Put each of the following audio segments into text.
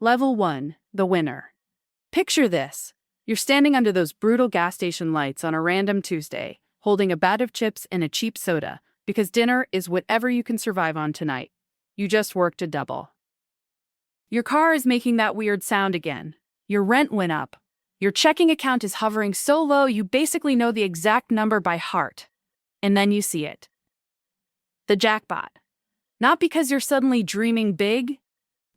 Level 1, the winner. Picture this. You're standing under those brutal gas station lights on a random Tuesday, holding a bag of chips and a cheap soda, because dinner is whatever you can survive on tonight. You just worked a double. Your car is making that weird sound again. Your rent went up. Your checking account is hovering so low you basically know the exact number by heart. And then you see it. The jackpot. Not because you're suddenly dreaming big,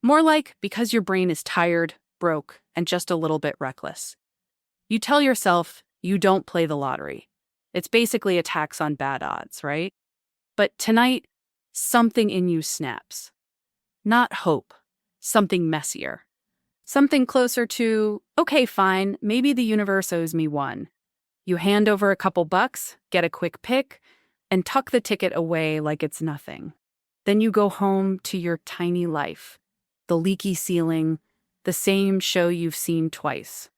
more like because your brain is tired, broke, and just a little bit reckless. You tell yourself you don't play the lottery. It's basically a tax on bad odds, right? But tonight, something in you snaps. Not hope, something messier. Something closer to, okay, fine, maybe the universe owes me one. You hand over a couple bucks, get a quick pick, and tuck the ticket away like it's nothing. Then you go home to your tiny life. The leaky ceiling, the same show you've seen twice.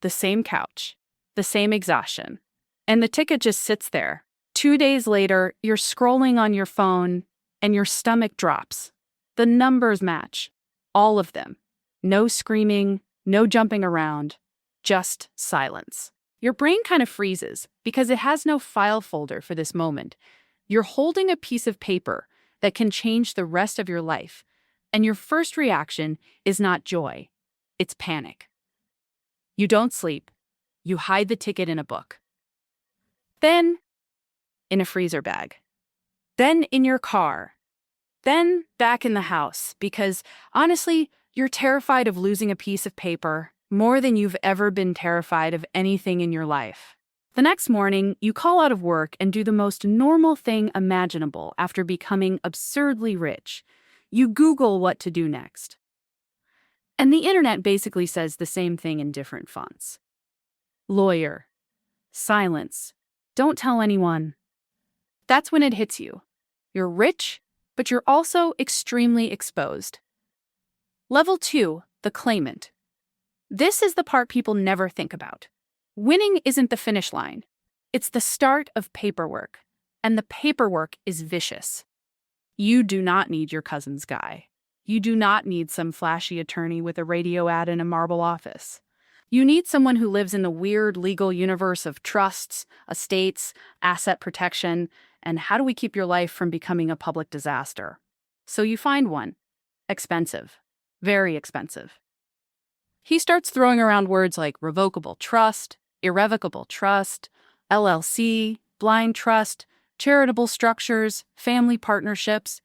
The same couch, the same exhaustion. And the ticket just sits there. 2 days later, you're scrolling on your phone, and your stomach drops. The numbers match. All of them. No screaming, no jumping around, just silence. Your brain kind of freezes because it has no file folder for this moment. You're holding a piece of paper that can change the rest of your life, and your first reaction is not joy, it's panic. You don't sleep. You hide the ticket in a book. Then, in a freezer bag. Then in your car. Then back in the house, because honestly, you're terrified of losing a piece of paper more than you've ever been terrified of anything in your life. The next morning, you call out of work and do the most normal thing imaginable after becoming absurdly rich. You Google what to do next. And the internet basically says the same thing in different fonts. Lawyer. Silence. Don't tell anyone. That's when it hits you. You're rich, but you're also extremely exposed. Level 2, the claimant. This is the part people never think about. Winning isn't the finish line. It's the start of paperwork, and the paperwork is vicious. You do not need your cousin's guy. You do not need some flashy attorney with a radio ad in a marble office. You need someone who lives in the weird legal universe of trusts, estates, asset protection, and how do we keep your life from becoming a public disaster? So you find one. Expensive. Very expensive. He starts throwing around words like revocable trust, irrevocable trust, LLC, blind trust, charitable structures, family partnerships.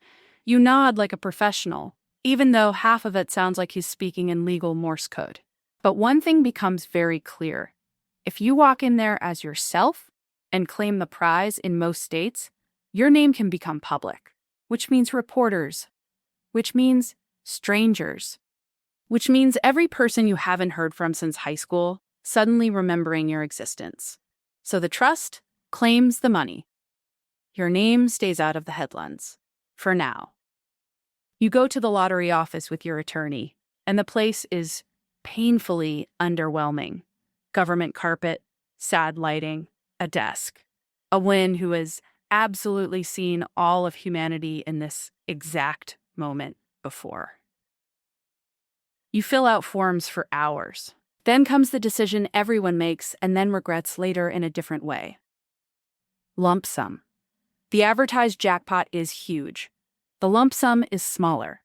You nod like a professional, even though half of it sounds like he's speaking in legal Morse code. But one thing becomes very clear. If you walk in there as yourself and claim the prize in most states, your name can become public, which means reporters, which means strangers, which means every person you haven't heard from since high school suddenly remembering your existence. So the trust claims the money. Your name stays out of the headlines, for now. You go to the lottery office with your attorney, and the place is painfully underwhelming. Government carpet, sad lighting, a desk. A win who has absolutely seen all of humanity in this exact moment before. You fill out forms for hours. Then comes the decision everyone makes and then regrets later in a different way. Lump sum. The advertised jackpot is huge. The lump sum is smaller.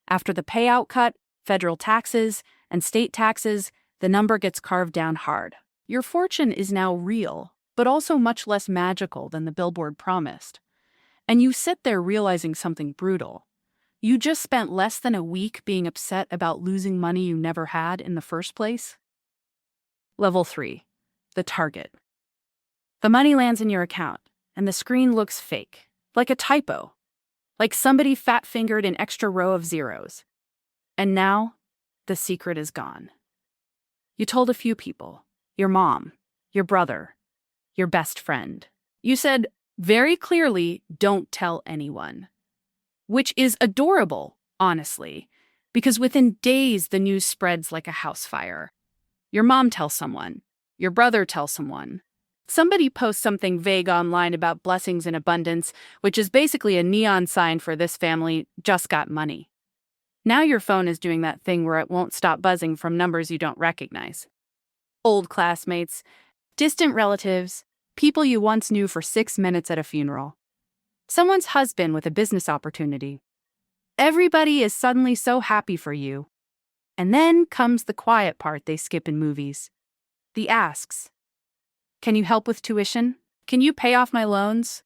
After the payout cut, federal taxes, and state taxes, the number gets carved down hard. Your fortune is now real, but also much less magical than the billboard promised. And you sit there realizing something brutal. You just spent less than a week being upset about losing money you never had in the first place. Level 3, the target. The money lands in your account, and the screen looks fake, like a typo, like somebody fat-fingered an extra row of zeros. And now, the secret is gone. You told a few people, your mom, your brother, your best friend. You said very clearly, don't tell anyone. Which is adorable, honestly, because within days the news spreads like a house fire. Your mom tells someone, your brother tells someone. Somebody posts something vague online about blessings in abundance, which is basically a neon sign for this family just got money. Now your phone is doing that thing where it won't stop buzzing from numbers you don't recognize. Old classmates, distant relatives, people you once knew for 6 minutes at a funeral. Someone's husband with a business opportunity. Everybody is suddenly so happy for you. And then comes the quiet part they skip in movies. The asks. Can you help with tuition? Can you pay off my loans?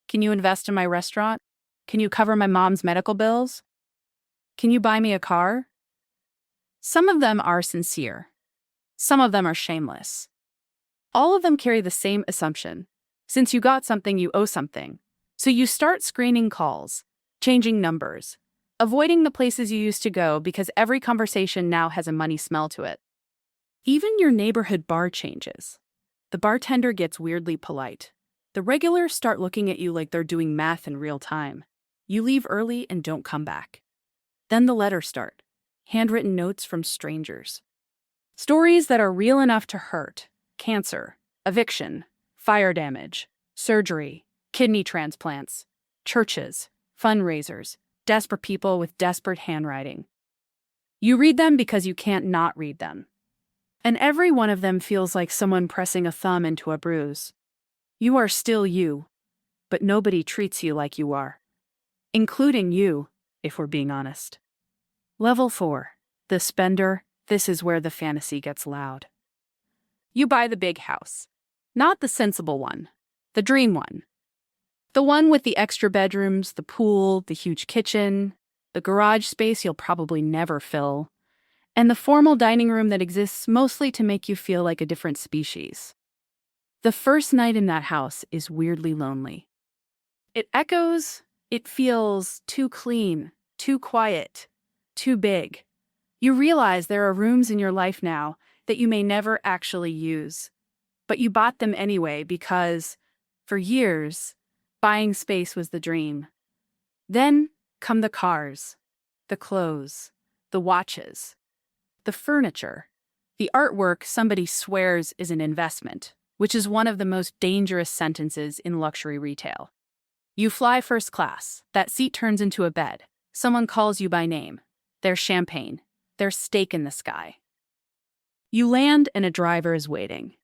Can you invest in my restaurant? Can you cover my mom's medical bills? Can you buy me a car? Some of them are sincere. Some of them are shameless. All of them carry the same assumption. Since you got something, you owe something. So you start screening calls, changing numbers, avoiding the places you used to go because every conversation now has a money smell to it. Even your neighborhood bar changes. The bartender gets weirdly polite. The regulars start looking at you like they're doing math in real time. You leave early and don't come back. Then the letters start. Handwritten notes from strangers. Stories that are real enough to hurt. Cancer, eviction, fire damage, surgery, kidney transplants, churches, fundraisers, desperate people with desperate handwriting. You read them because you can't not read them. And every one of them feels like someone pressing a thumb into a bruise. You are still you, but nobody treats you like you are. Including you, if we're being honest. Level 4. The spender. This is where the fantasy gets loud. You buy the big house. Not the sensible one. The dream one. The one with the extra bedrooms, the pool, the huge kitchen, the garage space you'll probably never fill, and the formal dining room that exists mostly to make you feel like a different species. The first night in that house is weirdly lonely. It feels too clean, too quiet, too big. You realize there are rooms in your life now that you may never actually use. But you bought them anyway because, for years, buying space was the dream. Then come the cars, the clothes, the watches, the furniture, the artwork somebody swears is an investment, which is one of the most dangerous sentences in luxury retail. You fly first class, that seat turns into a bed, someone calls you by name, there's champagne, there's steak in the sky. You land and a driver is waiting.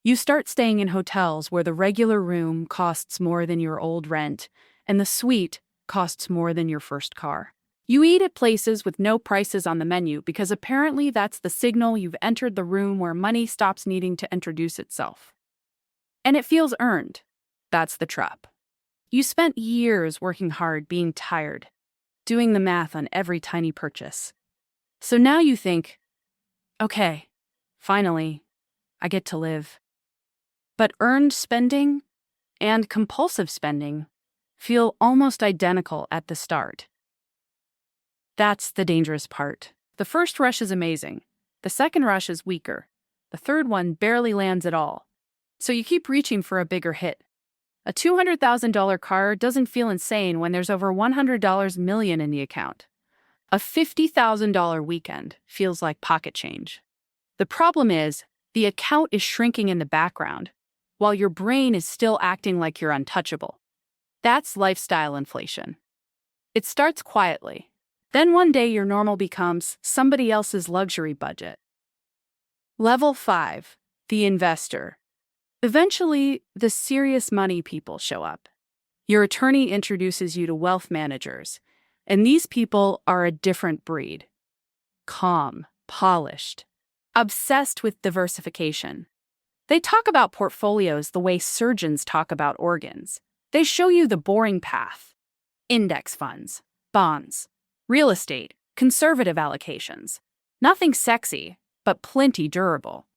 You start staying in hotels where the regular room costs more than your old rent, and the suite costs more than your first car. You eat at places with no prices on the menu because apparently that's the signal you've entered the room where money stops needing to introduce itself. And it feels earned. That's the trap. You spent years working hard, being tired, doing the math on every tiny purchase. So now you think, okay, finally, I get to live. But earned spending and compulsive spending feel almost identical at the start. That's the dangerous part. The first rush is amazing. The second rush is weaker. The third one barely lands at all. So you keep reaching for a bigger hit. A $200,000 car doesn't feel insane when there's over $100 million in the account. A $50,000 weekend feels like pocket change. The problem is, the account is shrinking in the background, while your brain is still acting like you're untouchable. That's lifestyle inflation. It starts quietly. Then one day your normal becomes somebody else's luxury budget. Level 5. The investor. Eventually, the serious money people show up. Your attorney introduces you to wealth managers, and these people are a different breed. Calm, polished, obsessed with diversification. They talk about portfolios the way surgeons talk about organs. They show you the boring path. Index funds, bonds, real estate, conservative allocations. Nothing sexy, but plenty durable.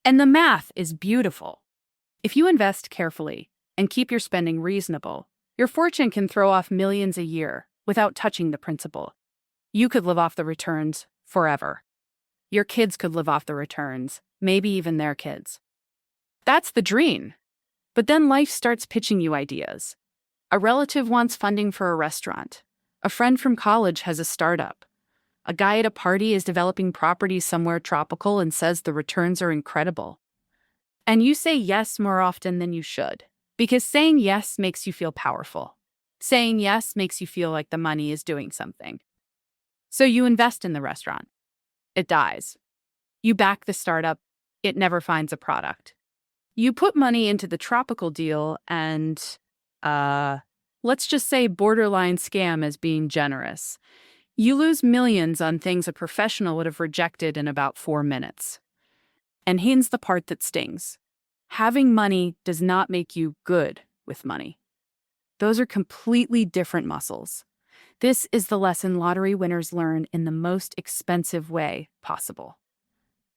And the math is beautiful. If you invest carefully and keep your spending reasonable, your fortune can throw off millions a year without touching the principal. You could live off the returns forever. Your kids could live off the returns, maybe even their kids. That's the dream. But then life starts pitching you ideas. A relative wants funding for a restaurant. A friend from college has a startup. A guy at a party is developing properties somewhere tropical and says the returns are incredible. And you say yes more often than you should, because saying yes makes you feel powerful. Saying yes makes you feel like the money is doing something. So you invest in the restaurant. It dies. You back the startup. It never finds a product. You put money into the tropical deal and, let's just say borderline scam as being generous. You lose millions on things a professional would have rejected in about 4 minutes. And here's the part that stings. Having money does not make you good with money. Those are completely different muscles. This is the lesson lottery winners learn in the most expensive way possible.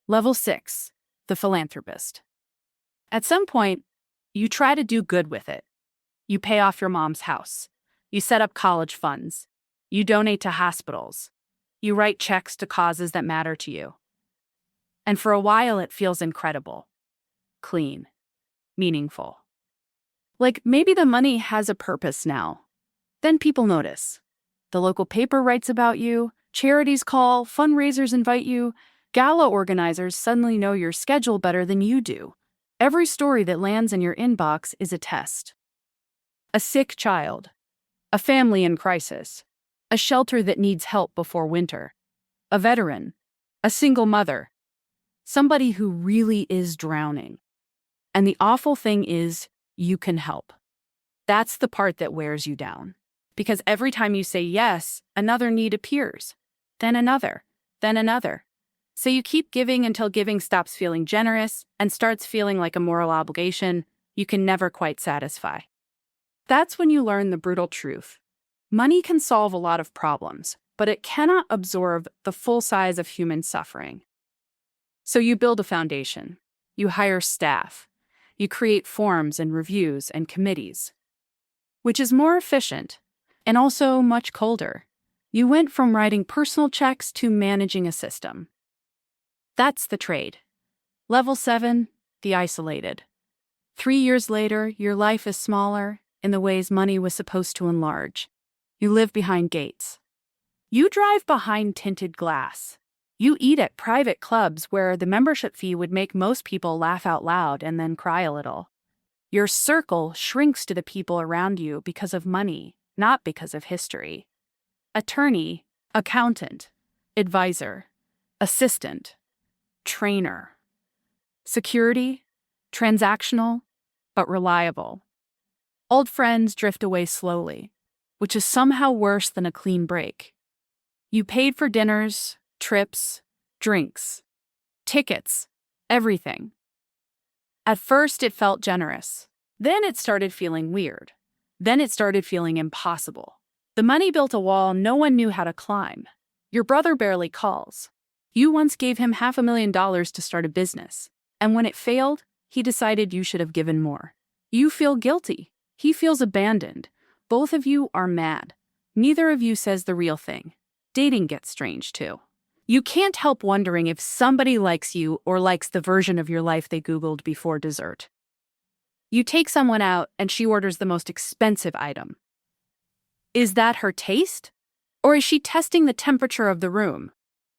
Level 6, the philanthropist. At some point, you try to do good with it. You pay off your mom's house. You set up college funds. You donate to hospitals. You write checks to causes that matter to you. And for a while, it feels incredible, clean, meaningful. Like maybe the money has a purpose now. Then people notice. The local paper writes about you, charities call, fundraisers invite you, gala organizers suddenly know your schedule better than you do. Every story that lands in your inbox is a test. A sick child, a family in crisis, a shelter that needs help before winter, a veteran, a single mother, somebody who really is drowning. And the awful thing is, you can help. That's the part that wears you down. Because every time you say yes, another need appears. Then another. Then another. So you keep giving until giving stops feeling generous and starts feeling like a moral obligation you can never quite satisfy. That's when you learn the brutal truth. Money can solve a lot of problems, but it cannot absorb the full size of human suffering. So you build a foundation. You hire staff. You create forms and reviews and committees, which is more efficient and also much colder. You went from writing personal checks to managing a system. That's the trade. Level 7, the isolated. 3 years later, your life is smaller in the ways money was supposed to enlarge. You live behind gates. You drive behind tinted glass. You eat at private clubs where the membership fee would make most people laugh out loud and then cry a little. Your circle shrinks to the people around you because of money, not because of history. Attorney, accountant, advisor, assistant, trainer. Security, transactional, but reliable. Old friends drift away slowly, which is somehow worse than a clean break. You paid for dinners, trips, drinks, tickets, everything. At first, it felt generous. Then it started feeling weird. Then it started feeling impossible. The money built a wall no one knew how to climb. Your brother barely calls. You once gave him $500,000 to start a business, and when it failed, he decided you should have given more. You feel guilty. He feels abandoned. Both of you are mad. Neither of you says the real thing. Dating gets strange, too. You can't help wondering if somebody likes you or likes the version of your life they Googled before dessert. You take someone out and she orders the most expensive item. Is that her taste? Or is she testing the temperature of the room?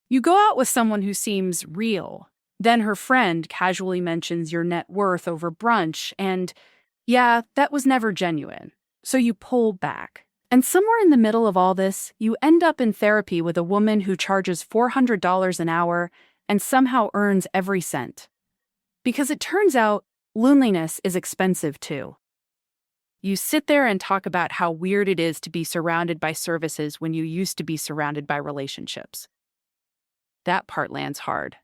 You go out with someone who seems real. Then her friend casually mentions your net worth over brunch and, yeah, that was never genuine. So you pull back. And somewhere in the middle of all this, you end up in therapy with a woman who charges $400 an hour and somehow earns every cent. Because it turns out, loneliness is expensive too. You sit there and talk about how weird it is to be surrounded by services when you used to be surrounded by relationships. That part lands hard.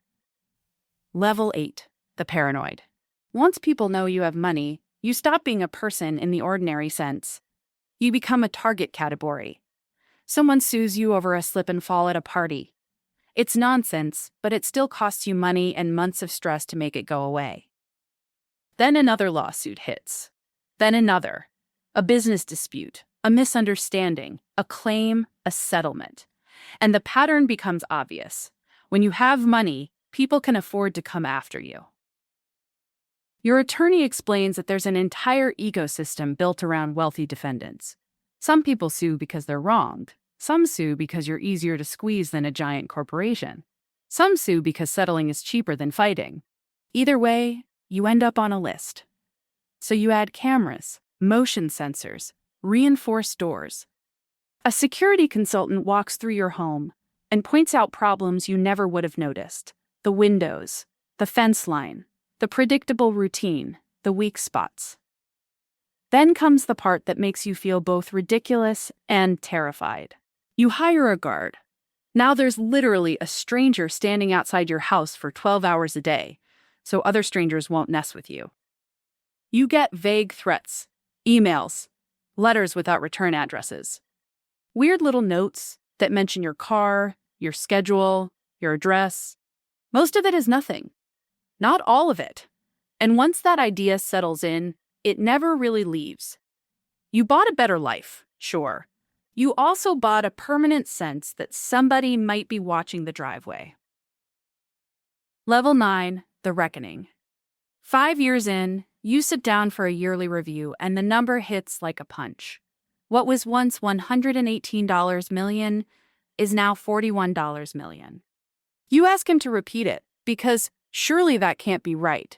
Level 8, the paranoid. Once people know you have money, you stop being a person in the ordinary sense. You become a target category. Someone sues you over a slip and fall at a party. It's nonsense, but it still costs you money and months of stress to make it go away. Then another lawsuit hits. Then another. A business dispute, a misunderstanding, a claim, a settlement. And the pattern becomes obvious. When you have money, people can afford to come after you. Your attorney explains that there's an entire ecosystem built around wealthy defendants. Some people sue because they're wronged. Some sue because you're easier to squeeze than a giant corporation. Some sue because settling is cheaper than fighting. Either way, you end up on a list. So you add cameras, motion sensors, reinforced doors. A security consultant walks through your home, and points out problems you never would have noticed: the windows, the fence line, the predictable routine, the weak spots. Then comes the part that makes you feel both ridiculous and terrified. You hire a guard. Now there's literally a stranger standing outside your house for 12 hours a day, so other strangers won't mess with you. You get vague threats, emails, letters without return addresses, weird little notes that mention your car, your schedule, your address. Most of it is nothing. Not all of it. And once that idea settles in, it never really leaves. You bought a better life, sure. You also bought a permanent sense that somebody might be watching the driveway. Level 9, the reckoning. 5 years in, you sit down for a yearly review and the number hits like a punch. What was once $118 million is now $41 million. You ask him to repeat it because surely that can't be right.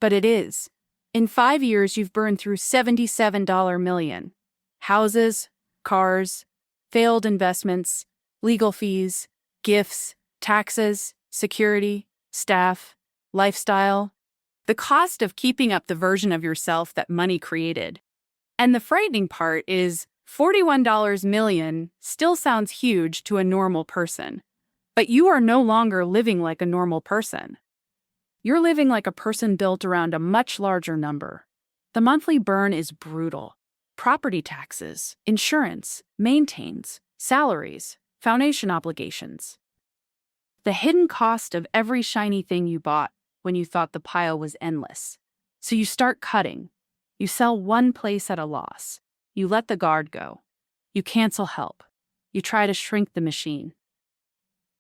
But it is. In 5 years, you've burned through $77 million. Houses, cars, failed investments, legal fees, gifts, taxes, security, staff, lifestyle. The cost of keeping up the version of yourself that money created. And the frightening part is $41 million still sounds huge to a normal person. But you are no longer living like a normal person. You're living like a person built around a much larger number. The monthly burn is brutal. Property taxes, insurance, maintains, salaries, foundation obligations. The hidden cost of every shiny thing you bought when you thought the pile was endless. So you start cutting. You sell one place at a loss. You let the guard go. You cancel help. You try to shrink the machine.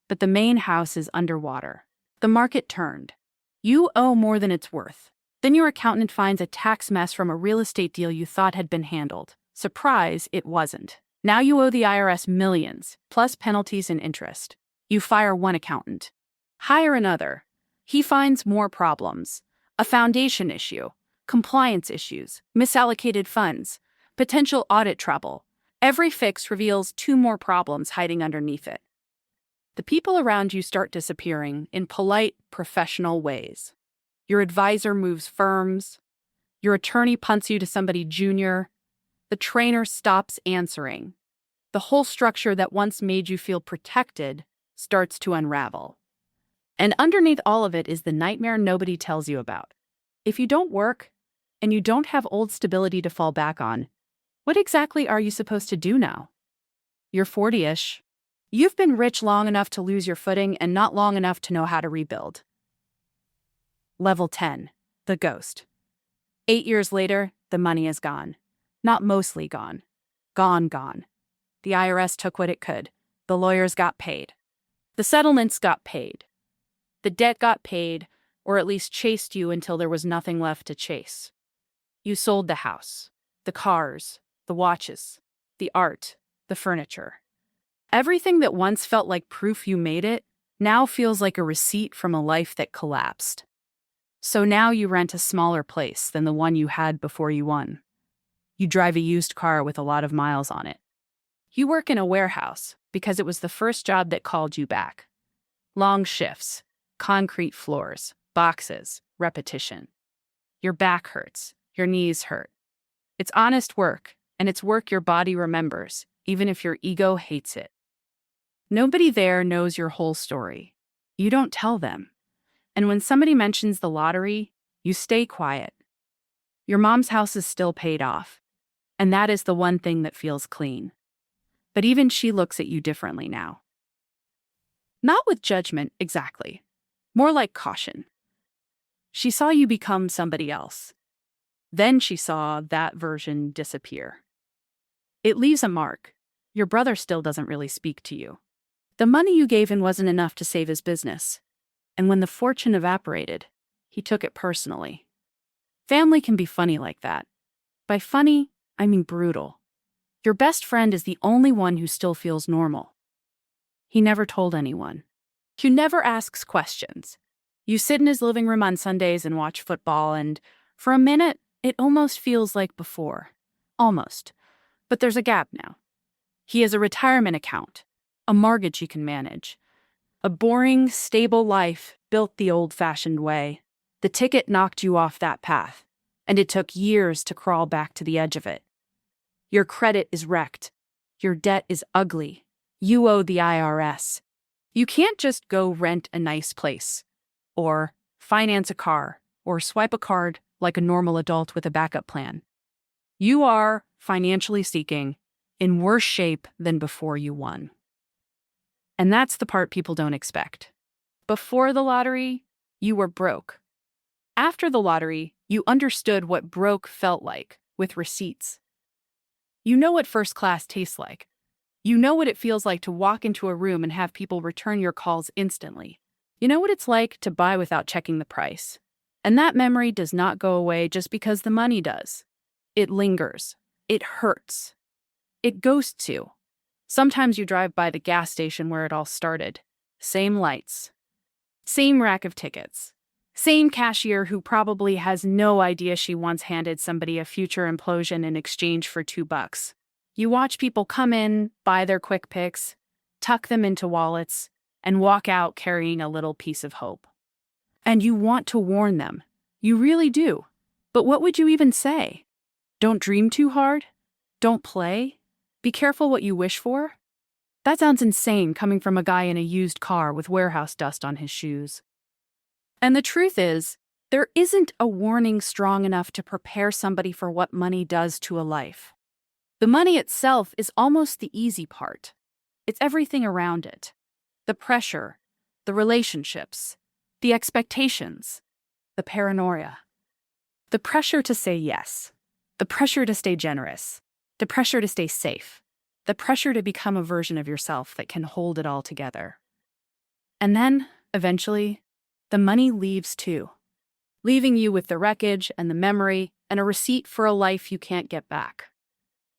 But the main house is underwater. The market turned. You owe more than it's worth. Then your accountant finds a tax mess from a real estate deal you thought had been handled. Surprise, it wasn't. Now you owe the IRS millions, plus penalties and interest. You fire one accountant. Hire another. He finds more problems. A foundation issue, compliance issues, misallocated funds, potential audit trouble. Every fix reveals 2 more problems hiding underneath it. The people around you start disappearing in polite, professional ways. Your advisor moves firms. Your attorney punts you to somebody junior. The trainer stops answering. The whole structure that once made you feel protected starts to unravel. And underneath all of it is the nightmare nobody tells you about. If you don't work, and you don't have old stability to fall back on, what exactly are you supposed to do now? You're 40-ish. You've been rich long enough to lose your footing and not long enough to know how to rebuild. Level 10, the ghost. 8 years later, the money is gone. Not mostly gone. Gone. The IRS took what it could. The lawyers got paid. The settlements got paid. The debt got paid, or at least chased you until there was nothing left to chase. You sold the house, the cars, the watches, the art, the furniture. Everything that once felt like proof you made it now feels like a receipt from a life that collapsed. So now you rent a smaller place than the one you had before you won. You drive a used car with a lot of miles on it. You work in a warehouse because it was the first job that called you back. Long shifts, concrete floors, boxes, repetition. Your back hurts, your knees hurt. It's honest work, and it's work your body remembers, even if your ego hates it. Nobody there knows your whole story. You don't tell them. And when somebody mentions the lottery, you stay quiet. Your mom's house is still paid off, and that is the one thing that feels clean. But even she looks at you differently now. Not with judgment, exactly. More like caution. She saw you become somebody else. Then she saw that version disappear. It leaves a mark. Your brother still doesn't really speak to you. The money you gave him wasn't enough to save his business. And when the fortune evaporated, he took it personally. Family can be funny like that. By funny, I mean brutal. Your best friend is the only one who still feels normal. He never told anyone. He never asks questions. You sit in his living room on Sundays and watch football, and for a minute, it almost feels like before. Almost. But there's a gap now. He has a retirement account, a mortgage you can manage. A boring, stable life built the old-fashioned way. The ticket knocked you off that path, and it took years to crawl back to the edge of it. Your credit is wrecked. Your debt is ugly. You owe the IRS. You can't just go rent a nice place, or finance a car, or swipe a card like a normal adult with a backup plan. You are, financially speaking, in worse shape than before you won. And that's the part people don't expect. Before the lottery, you were broke. After the lottery, you understood what broke felt like, with receipts. You know what first class tastes like. You know what it feels like to walk into a room and have people return your calls instantly. You know what it's like to buy without checking the price. And that memory does not go away just because the money does. It lingers. It hurts. It ghosts you. Sometimes you drive by the gas station where it all started. Same lights. Same rack of tickets. Same cashier who probably has no idea she once handed somebody a future implosion in exchange for $2. You watch people come in, buy their quick picks, tuck them into wallets, and walk out carrying a little piece of hope. And you want to warn them. You really do. But what would you even say? Don't dream too hard? Don't play? Be careful what you wish for? That sounds insane coming from a guy in a used car with warehouse dust on his shoes. And the truth is, there isn't a warning strong enough to prepare somebody for what money does to a life. The money itself is almost the easy part. It's everything around it. The pressure, the relationships, the expectations, the paranoia. The pressure to say yes. The pressure to stay generous. The pressure to stay safe. The pressure to become a version of yourself that can hold it all together. And then, eventually, the money leaves too, leaving you with the wreckage and the memory and a receipt for a life you can't get back.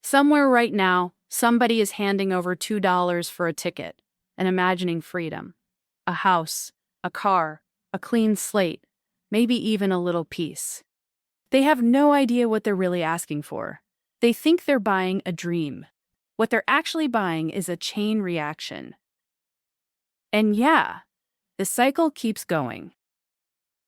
Somewhere right now, somebody is handing over $2 for a ticket and imagining freedom. A house, a car, a clean slate, maybe even a little peace. They have no idea what they're really asking for. They think they're buying a dream. What they're actually buying is a chain reaction. And yeah, the cycle keeps going.